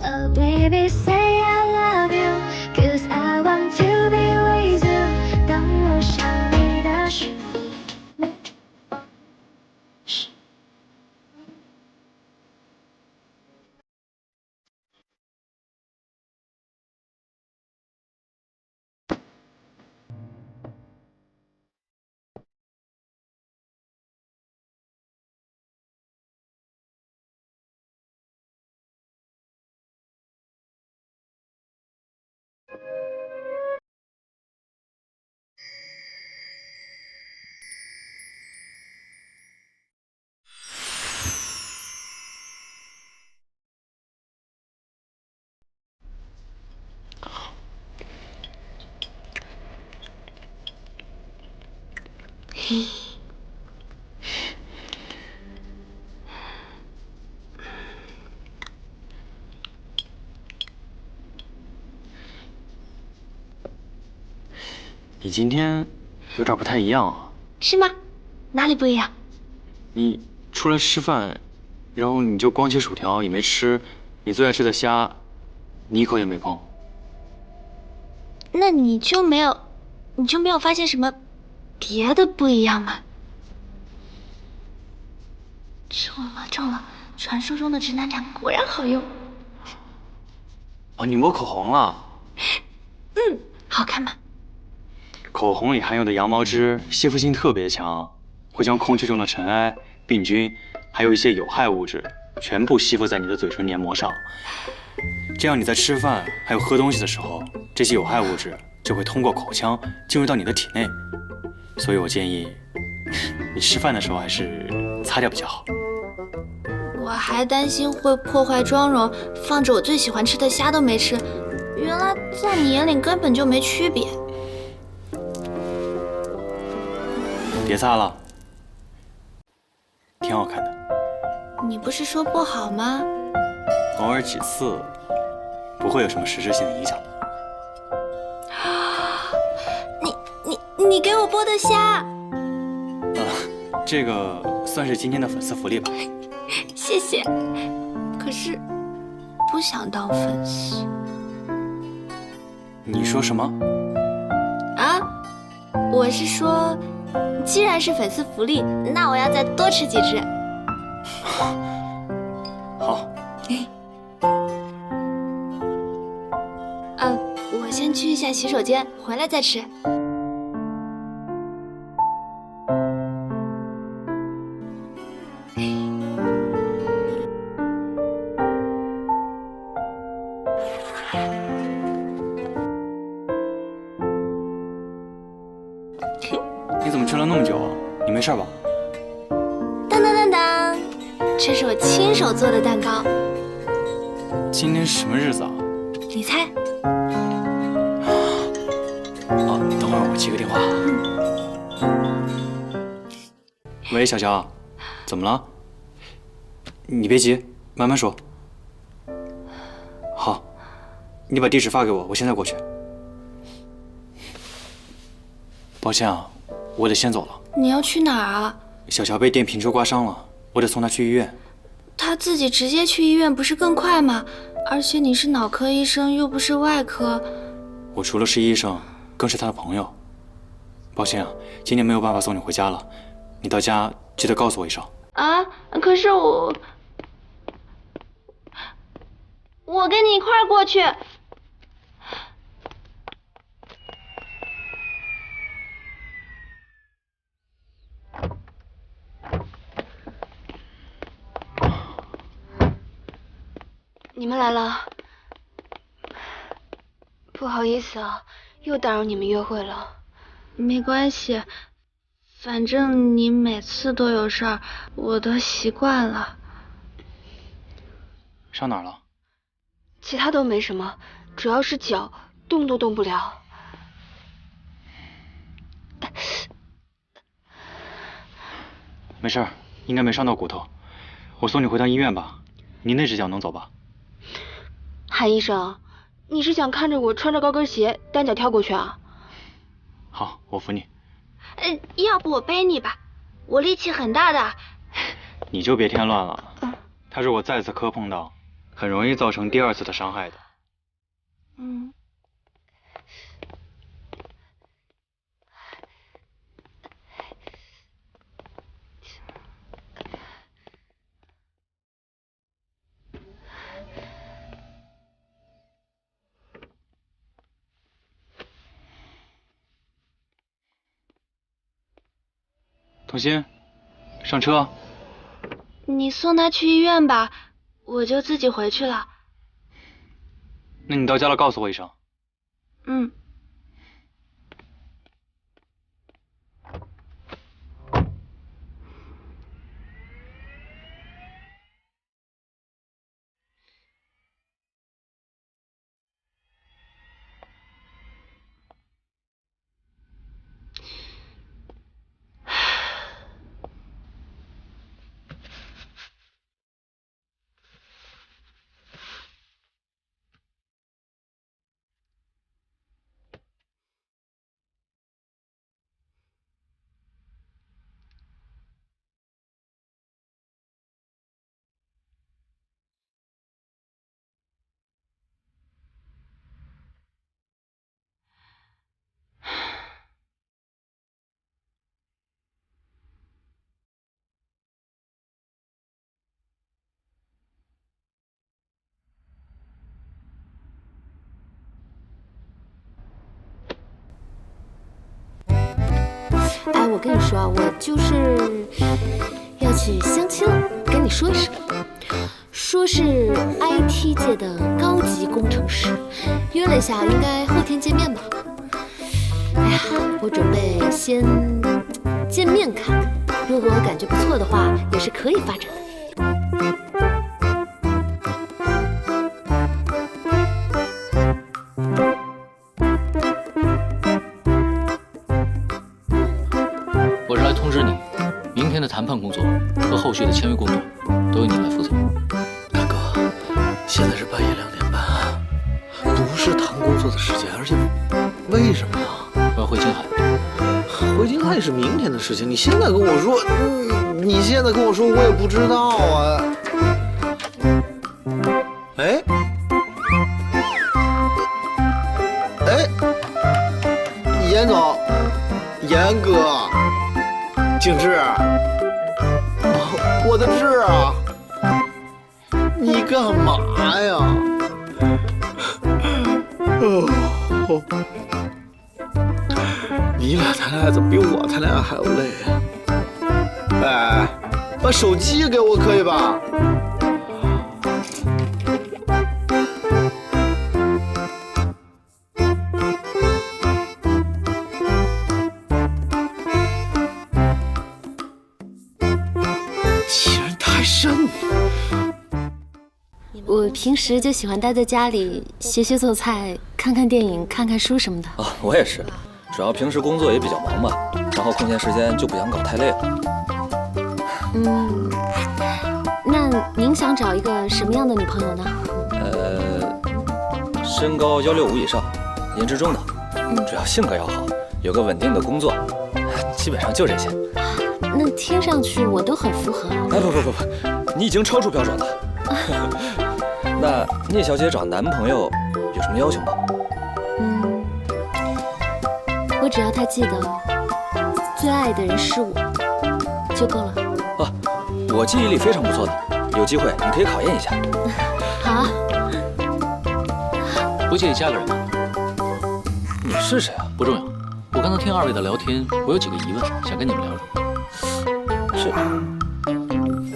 Oh baby, say I love you, 'cause I want to be with you. 当我想你的时候。你今天有点不太一样啊。是吗？哪里不一样？你出来吃饭，然后你就光切薯条也没吃，你最爱吃的虾，你一口也没碰。那你就没有发现什么别的不一样吗？中了！传说中的直男脸果然好用。哦，你抹口红了？嗯，好看吗？口红里含有的羊毛脂吸附性特别强，会将空气中的尘埃、病菌，还有一些有害物质全部吸附在你的嘴唇黏膜上。这样你在吃饭还有喝东西的时候，这些有害物质就会通过口腔进入到你的体内。所以我建议你吃饭的时候还是擦掉比较好。我还担心会破坏妆容，放着我最喜欢吃的虾都没吃，原来在你眼里根本就没区别。别擦了，挺好看的。你不是说不好吗？偶尔几次，不会有什么实质性的影响的。你给我剥的虾，这个算是今天的粉丝福利吧。谢谢。可是不想当粉丝。你说什么？啊？我是说，既然是粉丝福利，那我要再多吃几只。好。我先去一下洗手间，回来再吃。你怎么吃了那么久啊？你没事吧？当当当当，这是我亲手做的蛋糕。今天是什么日子啊？你猜？等会儿我接个电话。喂，小乔，怎么了？你别急，慢慢说。好，你把地址发给我，我现在过去。抱歉啊，我得先走了。你要去哪儿啊？小乔被电瓶车刮伤了，我得送她去医院。他自己直接去医院不是更快吗？而且你是脑科医生，又不是外科。我除了是医生，更是他的朋友。抱歉啊，今天没有办法送你回家了。你到家记得告诉我一声。啊，可是我跟你一块儿过去。你们来了，不好意思啊，又打扰你们约会了。没关系，反正你每次都有事儿，我都习惯了。上哪儿了？其他都没什么，主要是脚动都动不了。没事儿，应该没伤到骨头。我送你回趟医院吧。你那只脚能走吧？韩医生，你是想看着我穿着高跟鞋单脚跳过去啊？好，我扶你。要不我背你吧，我力气很大的。你就别添乱了。他如果再次磕碰到，很容易造成第2次的伤害的。嗯。童心，上车。你送他去医院吧，我就自己回去了。那你到家了告诉我一声。嗯。哎，我跟你说啊，我就是要去相亲了，跟你说一声。说是 IT 界的高级工程师，约了一下，应该后天见面吧。哎呀，我准备先见面看，如果感觉不错的话，也是可以发展的。我是来通知你，明天的谈判工作和后续的签约工作都由你来负责。大哥，现在是半夜2点半，不是谈工作的时间，而且为什么呢？我要回京海。回京海是明天的事情，你现在跟我说，你现在跟我说，我也不知道啊。哎，严总，严哥，景致，我的志啊，你干嘛呀？你俩谈恋爱怎么比我谈恋爱还要累啊？哎，把手机给我可以吧？欺人太甚！我平时就喜欢待在家里学学做菜，看看电影，看看书什么的。啊，我也是，主要平时工作也比较忙嘛，然后空闲时间就不想搞太累了。那您想找一个什么样的女朋友呢？身高165以上，颜值中等，主要性格要好，有个稳定的工作，基本上就这些。那听上去我都很符合。哎，不，你已经超出标准了。那聂小姐找男朋友有什么要求吗？我只要他记得最爱的人是我就够了。啊，我记忆力非常不错的，有机会你可以考验一下。好啊。不介意加个人吗？你是谁啊？不重要。我刚才听2位的聊天，我有几个疑问，想跟你们聊聊。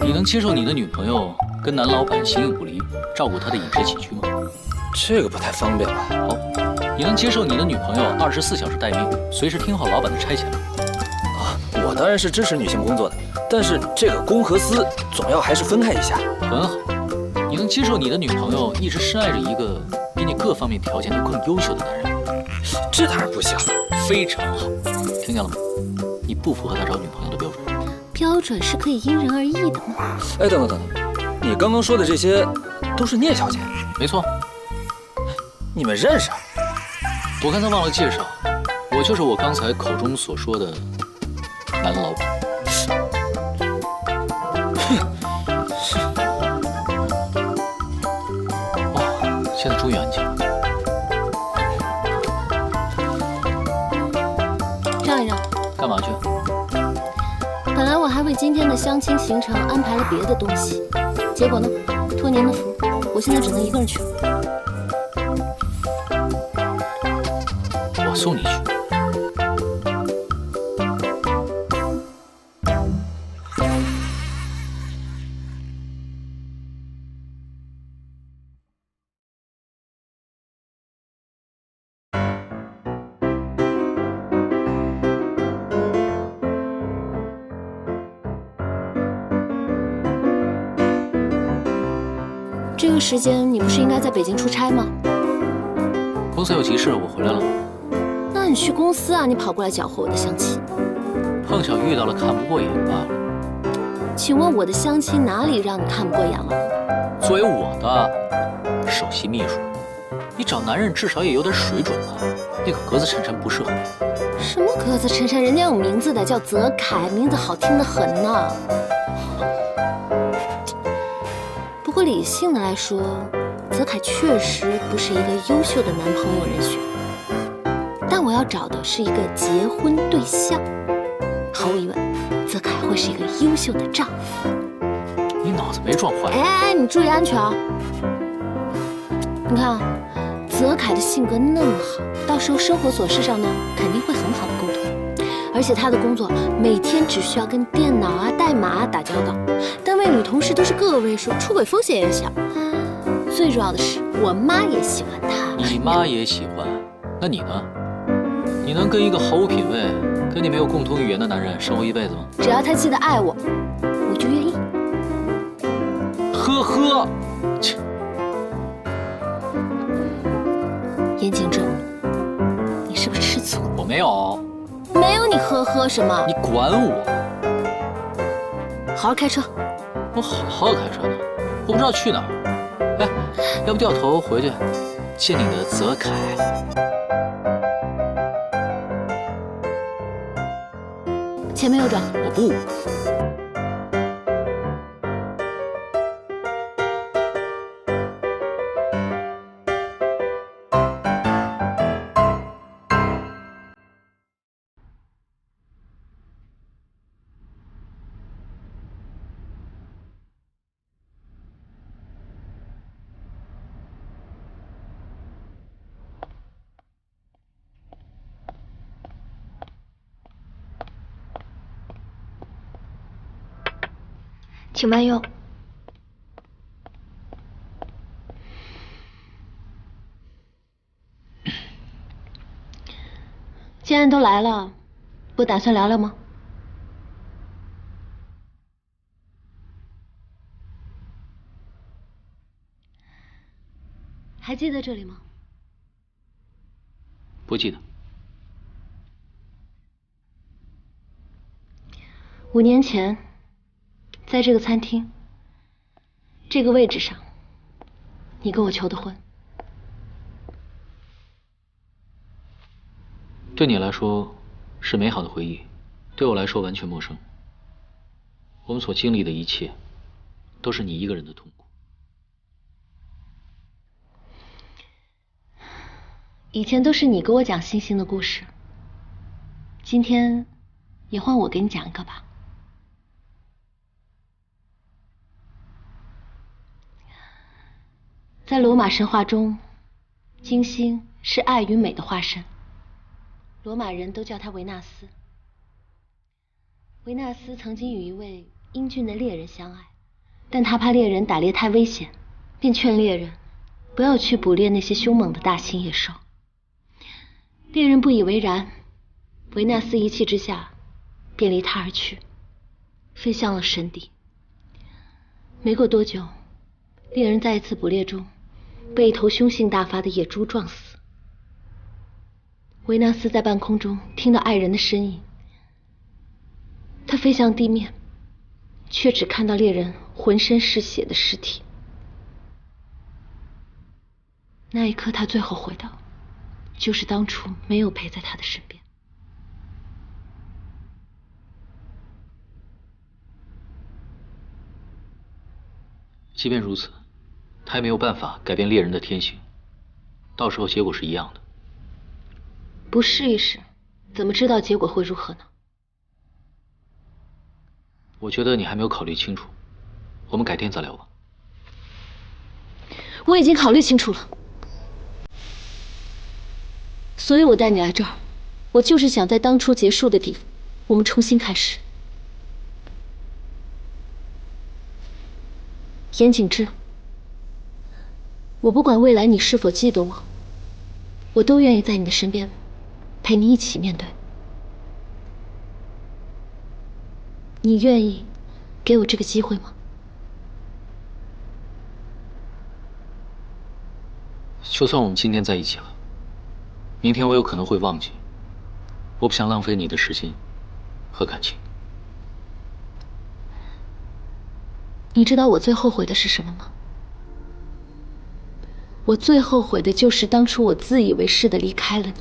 你能接受你的女朋友跟男老板形影不离，照顾他的饮食起居吗？这个不太方便吧？好，你能接受你的女朋友24小时待命，随时听候老板的差遣吗？啊，我当然是支持女性工作的，但是这个公和私总要还是分开一下。很好，你能接受你的女朋友一直深爱着一个比你各方面条件都更优秀的男人？这当然不行。非常好，听见了吗？你不符合他找女朋友的标准。标准是可以因人而异的嘛。哎，等等，你刚刚说的这些都是聂小姐？没错。你们认识啊？我刚才忘了介绍，我就是我刚才口中所说的男老板。现在终于安静了。让一让。干嘛去？本来我还为今天的相亲行程安排了别的东西，结果呢，托您的福，我现在只能一个人去了。我送你去。这个时间你不是应该在北京出差吗？公司有急事，我回来了。那你去公司啊，你跑过来搅和我的相亲。碰巧遇到了，看不过眼罢了。请问我的相亲哪里让你看不过眼了？作为我的首席秘书，你找男人至少也有点水准吧？那个格子衬衫不适合你。什么格子衬衫？人家有名字的，叫泽楷，名字好听得很呢。不过理性的来说，泽楷确实不是一个优秀的男朋友人选。但我要找的是一个结婚对象，毫无疑问，泽楷会是一个优秀的丈夫。你脑子没撞坏？哎，你注意安全啊！你看啊，泽楷的性格那么好，到时候生活琐事上呢，肯定会很好的沟通。而且他的工作每天只需要跟电脑啊、代码啊打交道，单位女同事都是个位数，出轨风险也小。最重要的是，我妈也喜欢他。你妈也喜欢，那你呢？你能跟一个毫无品味、跟你没有共同语言的男人生活一辈子吗？只要他记得爱我，我就愿意。呵呵，切！严景正，你是不是吃醋？我没有。没有你呵呵什么？你管我！好好开车。我好好开车呢，我不知道去哪儿。哎，要不掉头回去见你的泽楷？前面右转。我不。请慢用。既然都来了，不打算聊聊吗？还记得这里吗？不记得。5年前，在这个餐厅，这个位置上，你跟我求的婚。对你来说是美好的回忆，对我来说完全陌生。我们所经历的一切，都是你一个人的痛苦。以前都是你给我讲星星的故事，今天也换我给你讲一个吧。在罗马神话中，金星是爱与美的化身，罗马人都叫她维纳斯。维纳斯曾经与一位英俊的猎人相爱，但他怕猎人打猎太危险，便劝猎人不要去捕猎那些凶猛的大型野兽。猎人不以为然，维纳斯一气之下便离他而去，飞向了神邸。没过多久，猎人在一次捕猎中被一头凶性大发的野猪撞死。维纳斯在半空中听到爱人的身影，他飞向地面，却只看到猎人浑身是血的尸体。那一刻，他最后悔的就是当初没有陪在他的身边。即便如此，他也没有办法改变猎人的天性。到时候结果是一样的。不试一试，怎么知道结果会如何呢？我觉得你还没有考虑清楚，我们改天再聊吧。我已经考虑清楚了，所以我带你来这儿，我就是想在当初结束的地方，我们重新开始。严景之，我不管未来你是否记得我，我都愿意在你的身边，陪你一起面对。你愿意给我这个机会吗？就算我们今天在一起了，明天我有可能会忘记。我不想浪费你的时间和感情。你知道我最后悔的是什么吗？我最后悔的就是当初我自以为是的离开了你。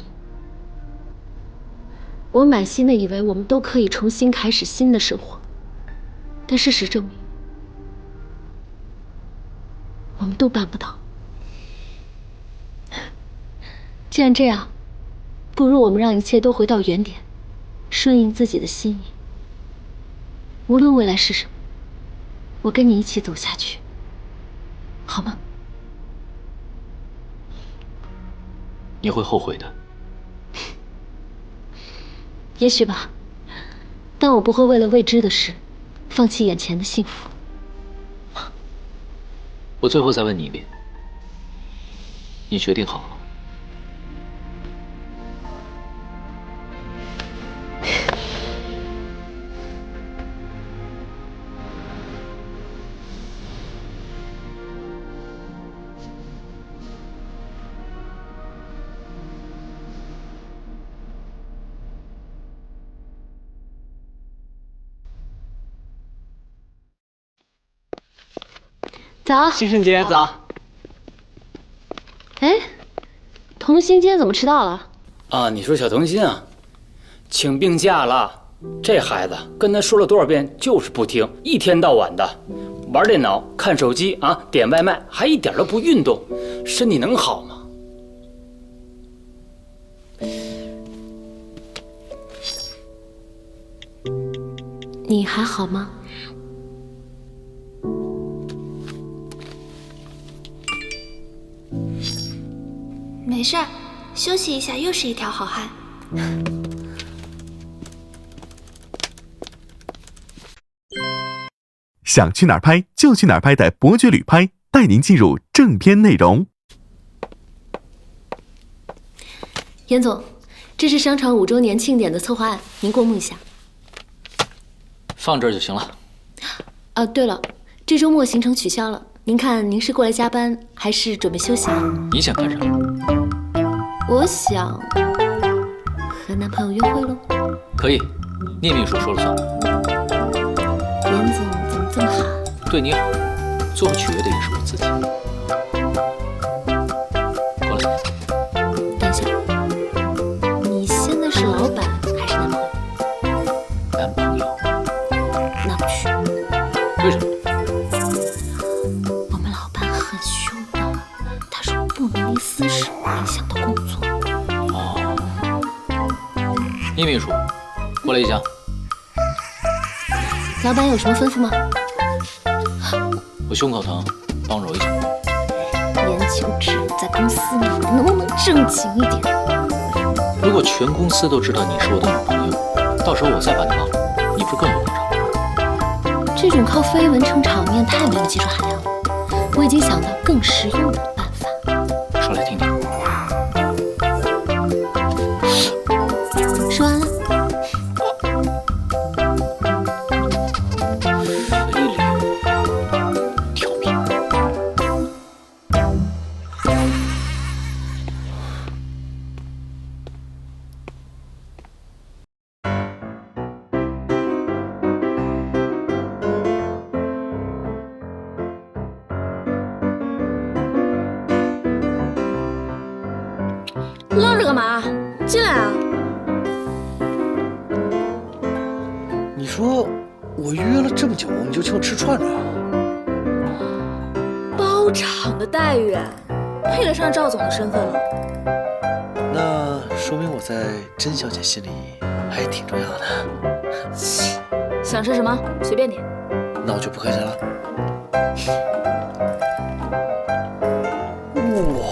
我满心的以为我们都可以重新开始新的生活，但事实证明，我们都办不到。既然这样，不如我们让一切都回到原点，顺应自己的心意。无论未来是什么，我跟你一起走下去，好吗？你会后悔的。也许吧，但我不会为了未知的事，放弃眼前的幸福。我最后再问你一遍，你决定好了？早，新生姐早。哎，童心今天怎么迟到了？啊，你说小童心啊，请病假了。这孩子跟他说了多少遍，就是不听，一天到晚的玩电脑、看手机啊，点外卖，还一点都不运动，身体能好吗？你还好吗？没事儿，休息一下又是一条好汉。想去哪儿拍就去哪儿拍的伯爵旅拍，带您进入正片内容。严总，这是商场5周年庆典的策划案，您过目一下。放这儿就行了。对了，这周末行程取消了，您看您是过来加班，还是准备休息啊？你想干啥？我想和男朋友约会喽。可以，聂秘书说了算。严总怎么这么好？对你好，最后取悦的也是我自己。过来。等一下，你现在是老板还是男朋友？男朋友。那不去。为什么？我们老板很凶的，他说不能因私事影响到工作。哦。聂秘书，过来一下。老板有什么吩咐吗？我胸口疼，帮我揉一下。严景之在公司里能不能正经一点？如果全公司都知道你是我的女朋友，到时候我再把你忘了，你不是更有保障？这种靠绯闻撑场面太没有技术含量了。我已经想到更实用的办法。说来听听。说完了。愣着干嘛？进来啊！你说我约了这么久，你就请我吃串串啊？包场的待遇，配得上赵总的身份了。那说明我在甄小姐心里还挺重要的。想吃什么随便点。那我就不客气了。哇！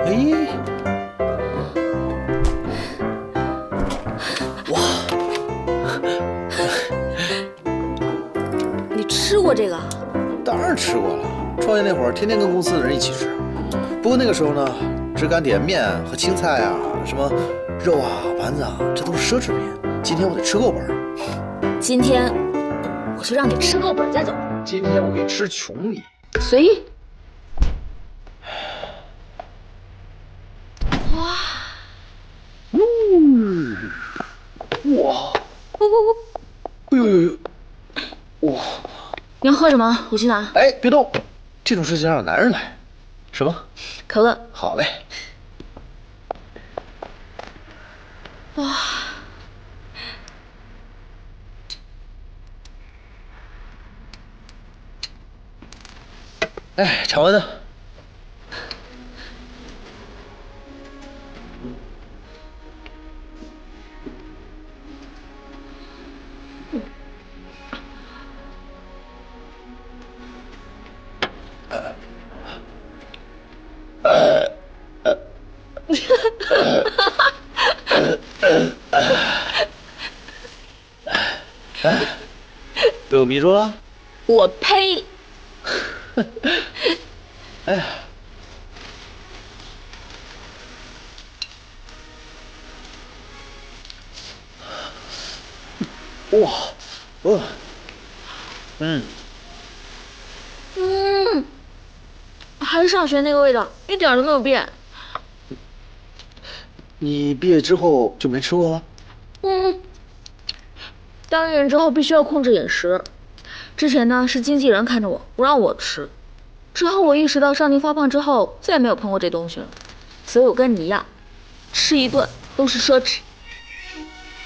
哎！哇！你吃过这个？当然吃过了，创业那会儿天天跟公司的人一起吃。不过那个时候呢，只敢点面和青菜啊，什么肉啊、丸子啊，这都是奢侈品。今天我得吃够本。今天我就让你吃够本再走。今天我可以吃穷你。随意。哇！哎呦呦呦！哇！你要喝什么？我去拿。哎，别动，这种事情让男人来。什么？可乐。好嘞。哇！哎，常温的。被我迷住了？我呸！哎呀！哇！还是上学那个味道，一点都没有变。你毕业之后就没吃过了？当艺人之后必须要控制饮食。之前呢是经纪人看着我，不让我吃。之后我意识到上镜发胖之后，再也没有碰过这东西了。所以我跟你一样，吃一顿都是奢侈。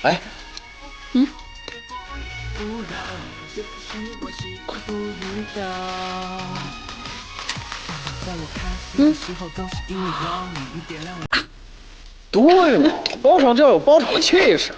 哎，对了，包场就要有包场的气势。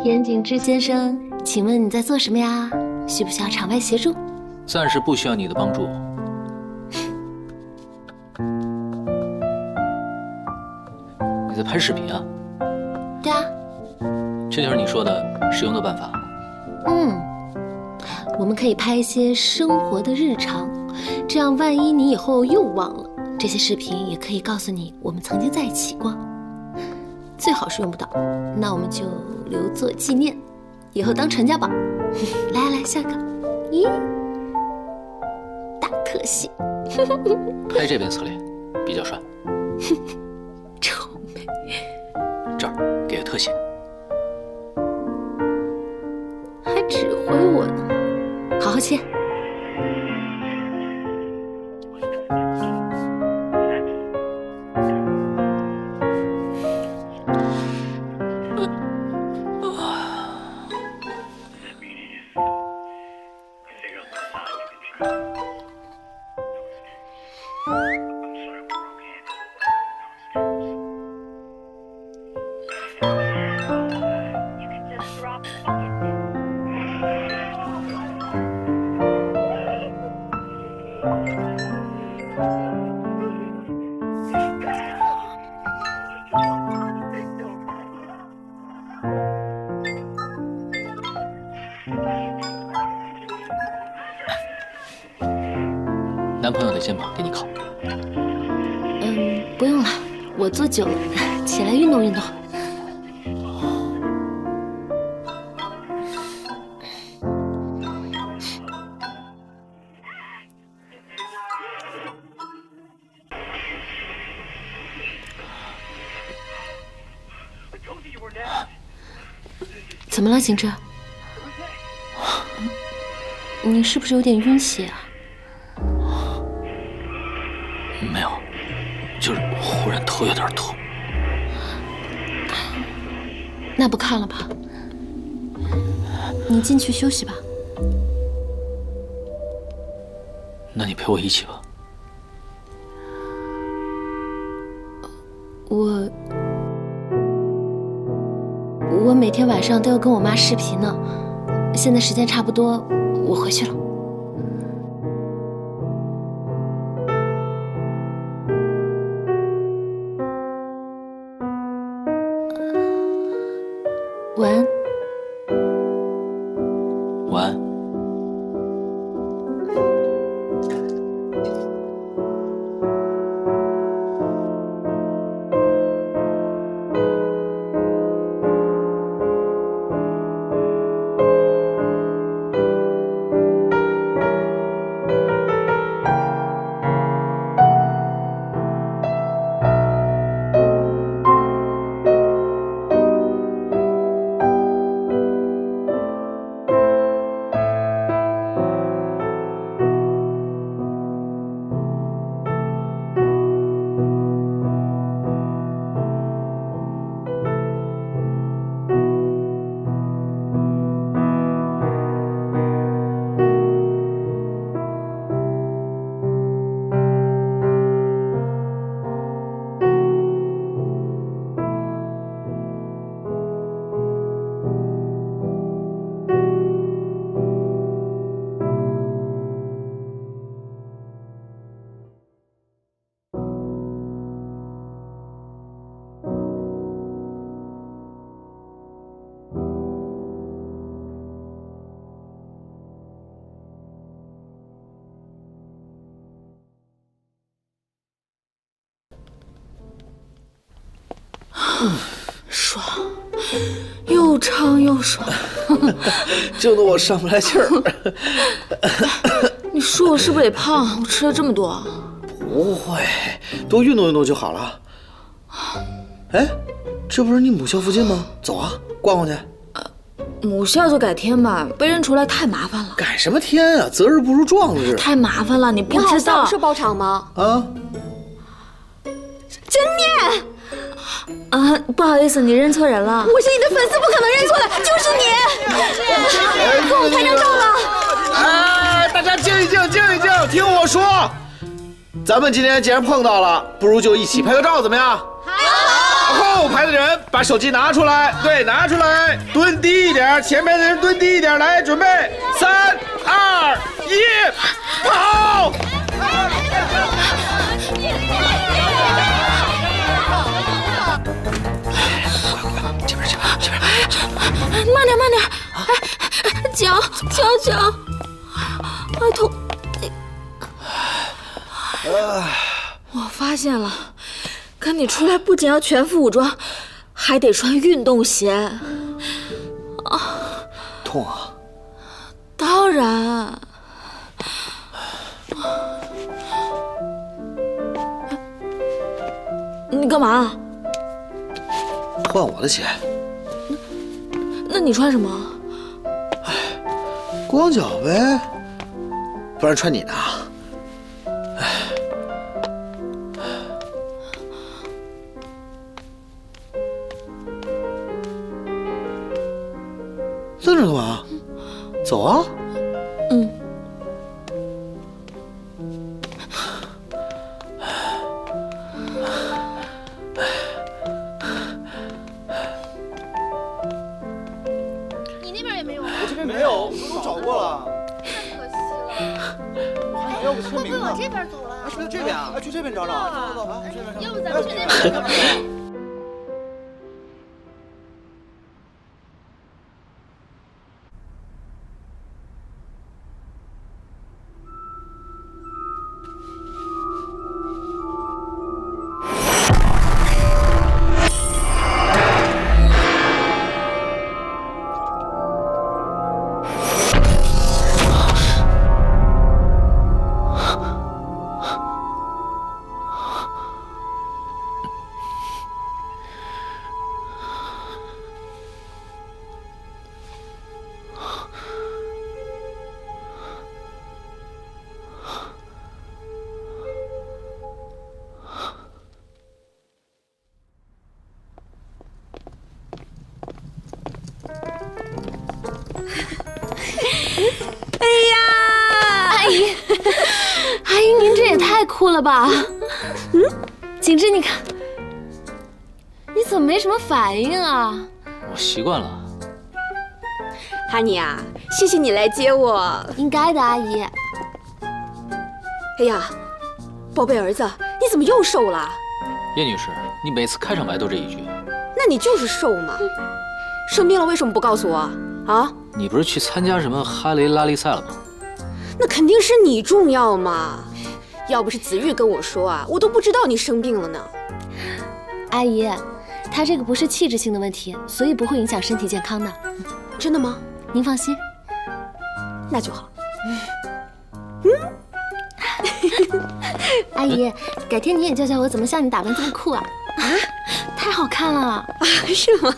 严景之先生，请问你在做什么呀？需不需要场外协助？暂时不需要你的帮助。你在拍视频啊？对啊。这就是你说的使用的办法。我们可以拍一些生活的日常，这样万一你以后又忘了，这些视频也可以告诉你我们曾经在一起过。最好是用不到，那我们就留作纪念，以后当传家宝。来，下个。咦，大特写。拍这边侧脸比较帅。臭美。这儿给个特写。还指挥我呢，好好切。男朋友的肩膀给你靠。不用了，我坐久了，起来运动运动。怎么了，景致？你是不是有点晕血啊？没有，就是忽然头有点痛。那不看了吧，你进去休息吧。那你陪我一起吧。我每天晚上都要跟我妈视频呢，现在时间差不多，我回去了。晚安。晚安。爽，又长又爽，整得我上不来气儿。你说我是不是得胖？我吃了这么多。不会，多运动运动就好了。哎，这不是你母校附近吗？走啊，逛逛去。母校就改天吧，背人出来太麻烦了。改什么天啊？择日不如撞日。太麻烦了，你不知道。是包场吗？啊。真念。啊，不好意思，你认错人了。我是你的粉丝，不可能认错的，就是你。跟我拍张照吧。哎，大家静一静，静一静，听我说。咱们今天既然碰到了，不如就一起拍个照，怎么样？好。后排的人把手机拿出来，对，拿出来，蹲低一点，前排的人蹲低一点，来，准备，3、2、1，跑！慢点，慢点！哎，脚，哎，痛！我发现了，跟你出来不仅要全副武装，还得穿运动鞋。痛啊！当然。你干嘛？换我的鞋。那你穿什么？光脚呗，不然穿你的。愣着干嘛？走啊！你那边也没有？我这边没有，我都找过了。太可惜了。我还要个签名呢。往这边走了。去这边啊！去这边找找。走，要不咱们去那边？哎呀，阿姨，阿姨您这也太酷了吧！景之，你看，你怎么没什么反应啊？我习惯了。哈尼啊，谢谢你来接我。应该的，阿姨。哎呀，宝贝儿子，你怎么又瘦了？叶女士，你每次开场白都这一句。那你就是瘦嘛。生病了为什么不告诉我啊？你不是去参加什么哈雷拉力赛了吗？那肯定是你重要嘛。要不是子玉跟我说啊，我都不知道你生病了呢。阿姨，她这个不是器质性的问题，所以不会影响身体健康的。真的吗？您放心。那就好。阿姨，改天你也教教我怎么像你打扮这么酷啊！啊，太好看了啊！是吗？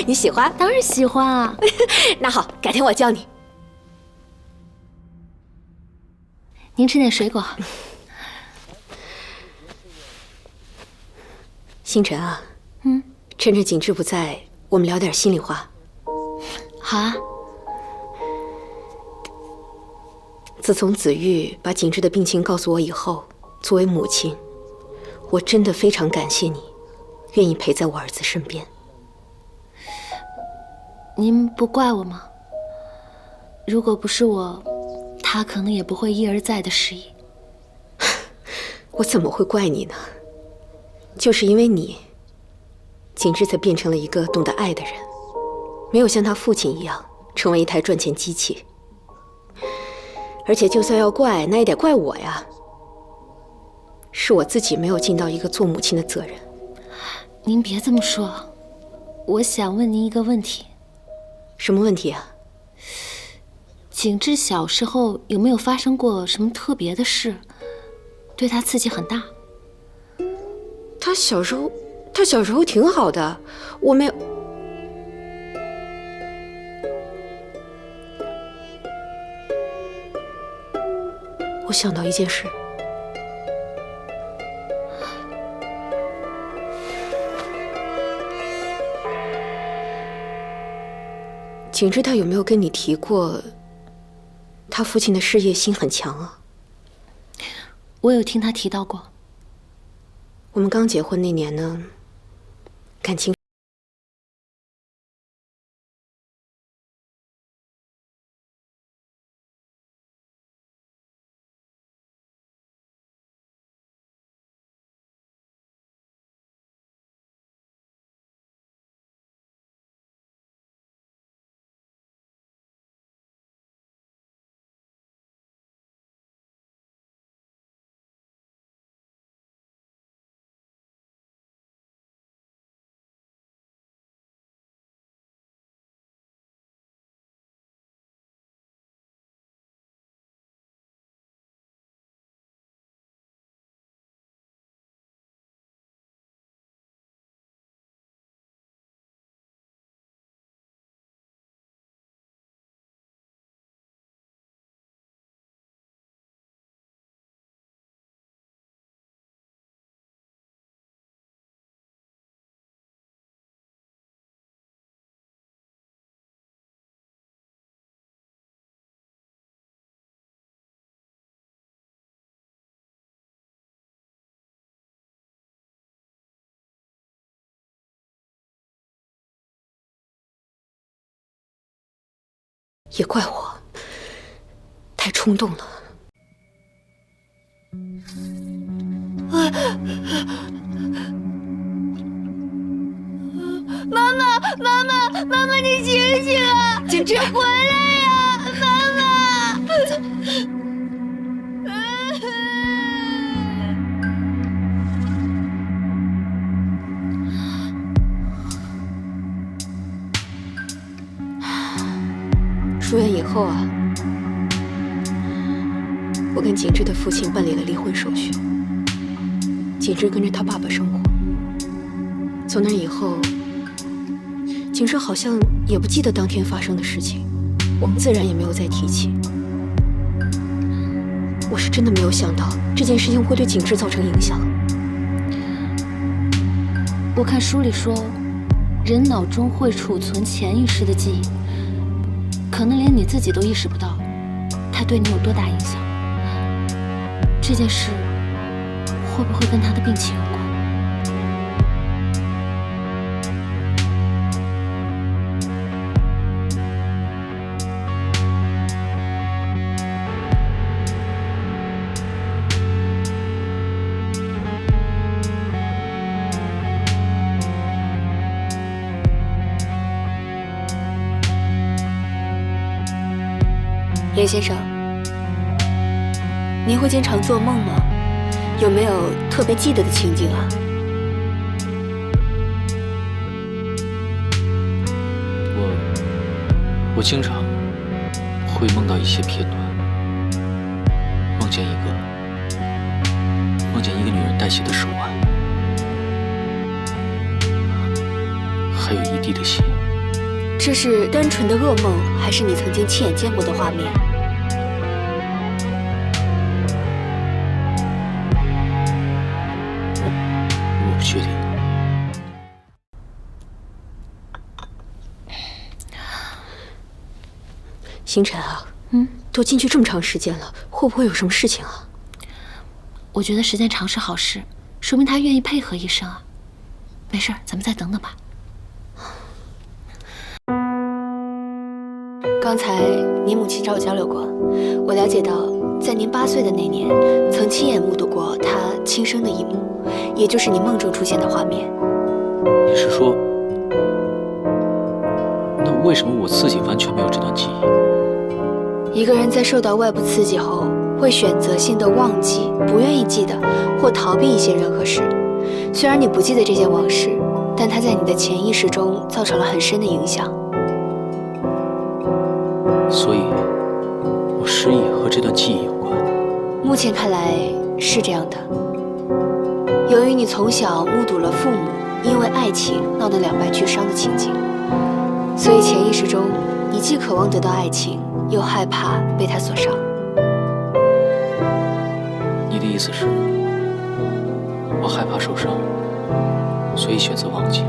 你喜欢？当然喜欢啊！那好，改天我教你。您吃点水果。星辰啊，趁着景致不在，我们聊点心里话。好啊。自从子玉把景致的病情告诉我以后，作为母亲，我真的非常感谢你，愿意陪在我儿子身边。您不怪我吗？如果不是我，他可能也不会一而再的失忆。我怎么会怪你呢？就是因为你，景致才变成了一个懂得爱的人，没有像他父亲一样成为一台赚钱机器。而且就算要怪，那也得怪我呀。是我自己没有尽到一个做母亲的责任。您别这么说，我想问您一个问题。什么问题啊？景致小时候有没有发生过什么特别的事，对他刺激很大？他小时候挺好的，我没有。我想到一件事。景致他有没有跟你提过，他父亲的事业心很强啊？我有听他提到过。我们刚结婚那年呢，感情也怪我太冲动了。妈妈，你醒醒啊！景致，回来呀，妈妈！出院以后啊，我跟景致的父亲办理了离婚手续。景致跟着他爸爸生活。从那以后，景致好像也不记得当天发生的事情，我们自然也没有再提起。我是真的没有想到这件事情会对景致造成影响。我看书里说，人脑中会储存潜意识的记忆，可能连你自己都意识不到，他对你有多大影响。这件事会不会跟他的病情有关？严先生，您会经常做梦吗？有没有特别记得的情景啊？我经常会梦到一些片段，梦见一个女人带血的手腕，还有一地的血。这是单纯的噩梦，还是你曾经亲眼见过的画面？我不确定。星辰啊，都进去这么长时间了，会不会有什么事情啊？我觉得时间长是好事，说明他愿意配合医生啊。没事，咱们再等等吧。刚才您母亲找我交流过，我了解到，在您8岁的那年，曾亲眼目睹过她轻生的一幕，也就是你梦中出现的画面。你是说，那为什么我自己完全没有这段记忆？一个人在受到外部刺激后，会选择性的忘记、不愿意记得或逃避一些人和事。虽然你不记得这件往事，但它在你的潜意识中造成了很深的影响。所以，我失忆和这段记忆有关。目前看来是这样的。由于你从小目睹了父母因为爱情闹得两败俱伤的情景，所以潜意识中你既渴望得到爱情，又害怕被他所伤。你的意思是，我害怕受伤，所以选择忘记？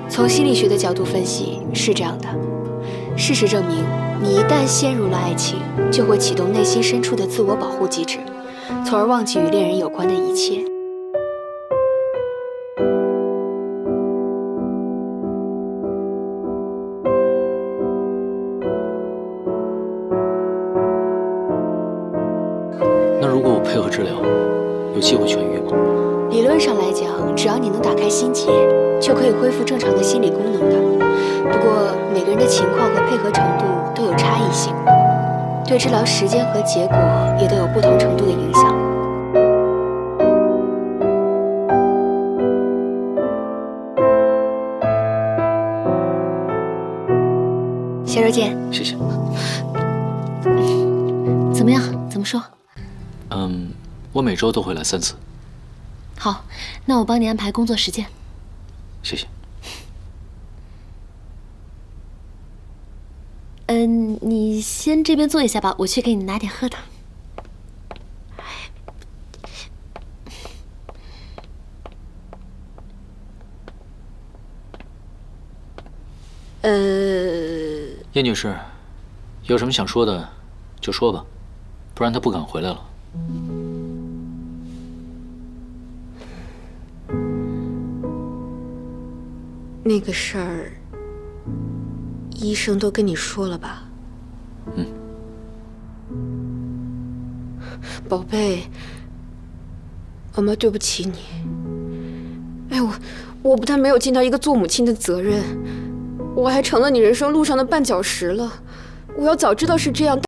从心理学的角度分析是这样的。事实证明，你一旦陷入了爱情，就会启动内心深处的自我保护机制，从而忘记与恋人有关的一切。那如果我配合治疗，有机会痊愈吗？理论上来讲，只要你能打开心结，就可以恢复正常的心理功能的。不过每个人的情况和配合程度都有差异性，对治疗时间和结果也都有不同程度的影响。小柔姐，谢谢。怎么样？怎么说？我每周都会来3次。好，那我帮你安排工作时间。谢谢。你先这边坐一下吧，我去给你拿点喝的。叶女士，有什么想说的就说吧，不然他不敢回来了。那个事儿，医生都跟你说了吧？宝贝，妈妈对不起你。哎，我不但没有尽到一个做母亲的责任，我还成了你人生路上的绊脚石了。我要早知道是这样。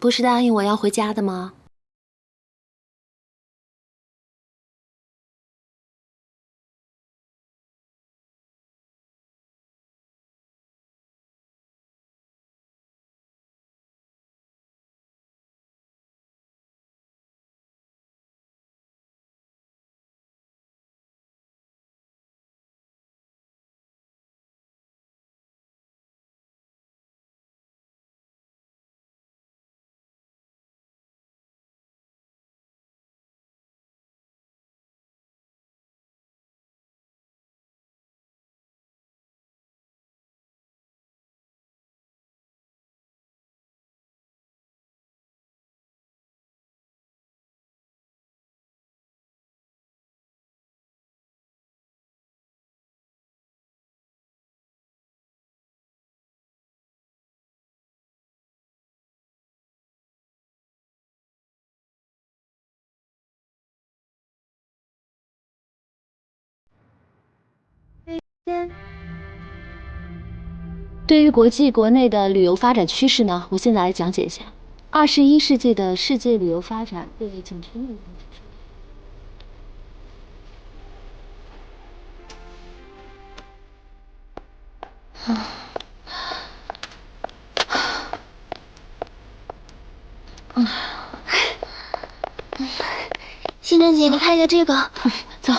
不是答应我要回家的吗？对于国际国内的旅游发展趋势呢，我现在来讲解一下。21世纪的世界旅游发展对景区的欣珍姐，你看一下这个，走。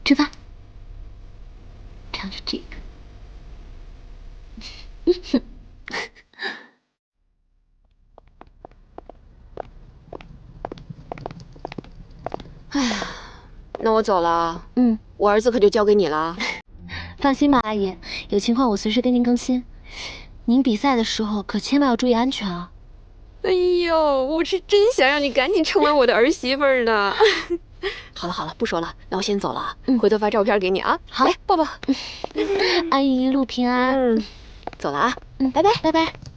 吃饭，尝尝这个。哎呀，那我走了。我儿子可就交给你了。放心吧，阿姨，有情况我随时跟您更新。您比赛的时候可千万要注意安全啊！哎呦，我是真想让你赶紧成为我的儿媳妇儿呢。好了好了，不说了，那我先走了啊。回头发照片给你啊。好，来抱抱。阿姨一路平安。走了啊。拜拜拜拜。